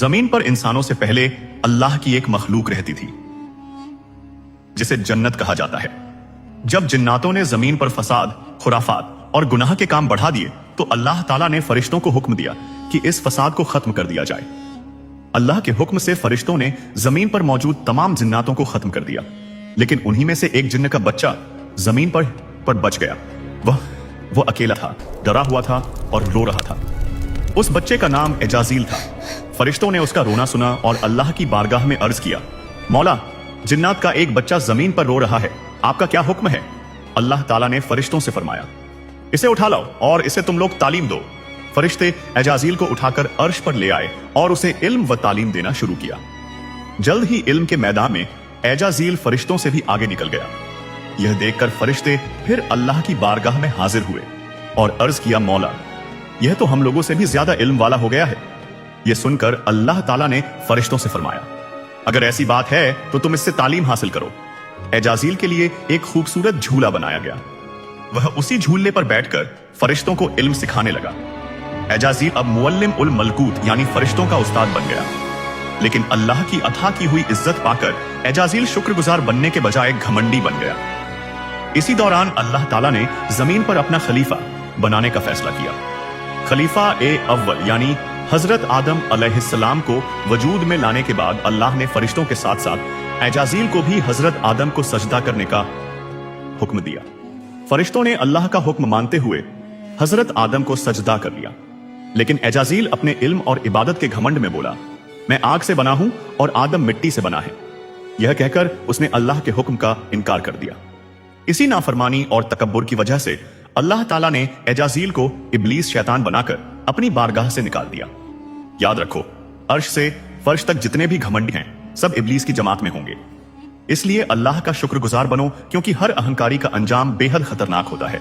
जमीन पर इंसानों से पहले अल्लाह की एक मखलूक रहती थी जिसे जन्नत कहा जाता है। जब जिन्नातों ने जमीन पर फसाद, खुराफात और गुनाह के काम बढ़ा दिए तो अल्लाह ताला ने फरिश्तों को हुक्म दिया कि इस फसाद को खत्म कर दिया जाए। अल्लाह के हुक्म से फरिश्तों ने जमीन पर मौजूद तमाम जिन्नातों को खत्म कर दिया, लेकिन उन्हीं में से एक जिन्न का बच्चा जमीन पर बच गया। वह अकेला था, डरा हुआ था और रो रहा था। उस बच्चे का नाम एजाजील था। फरिश्तों ने उसका रोना सुना और अल्लाह की बारगाह में अर्ज किया, मौला, जिन्नात का एक बच्चा जमीन पर रो रहा है, आपका क्या हुक्म है? अल्लाह ताला ने फरिश्तों से फरमाया, इसे उठा लाओ और इसे तुम लोग तालीम दो। फरिश्ते एजाजील को उठाकर अर्श पर ले आए और उसे इल्म व तालीम देना शुरू किया। जल्द ही इल्म के मैदान में एजाजील फरिश्तों से भी आगे निकल गया। यह देखकर फरिश्ते फिर अल्लाह की बारगाह में हाजिर हुए और अर्ज किया, मौला, यह तो हम लोगों से भी ज्यादा इल्म वाला हो गया है। यह सुनकर अल्लाह ताला ने फरिश्तों से फरमाया, अगर ऐसी बात है तो तुम इससे तालीम हासिल करो। एजाजील के लिए एक खूबसूरत झूला बनाया गया। वह उसी झूले पर बैठकर फरिश्तों को इल्म सिखाने लगा। एजाजील अब मुअल्लिम उल मलकूत यानी फरिश्तों का उस्ताद बन गया। लेकिन अल्लाह की अता की हुई इज्जत पाकर एजाजील शुक्रगुजार बनने के बजाय घमंडी बन गया। इसी दौरान अल्लाह ताला ने जमीन पर अपना खलीफा बनाने का फैसला किया। खलीफा ए अव्वल यानी हजरत आदम अलैहिस्सलाम को वजूद में लाने के बाद अल्लाह ने फरिश्तों के साथ साथ एजाजील को भी हजरत आदम को सजदा करने का हुक्म दिया। फरिश्तों ने अल्लाह का हुक्म मानते हुए हजरत आदम को सजदा कर लिया, लेकिन एजाजील अपने इल्म और इबादत के घमंड में बोला, मैं आग से बना हूं और आदम मिट्टी से बना है। यह कहकर उसने अल्लाह के हुक्म का इनकार कर दिया। इसी नाफरमानी और तकब्बुर की वजह से अल्लाह ताला ने एजाजील को इब्लीस शैतान बनाकर अपनी बारगाह से निकाल दिया। याद रखो, अर्श से फर्श तक जितने भी घमंडी हैं सब इब्लीस की जमात में होंगे। इसलिए अल्लाह का शुक्रगुजार बनो, क्योंकि हर अहंकारी का अंजाम बेहद खतरनाक होता है।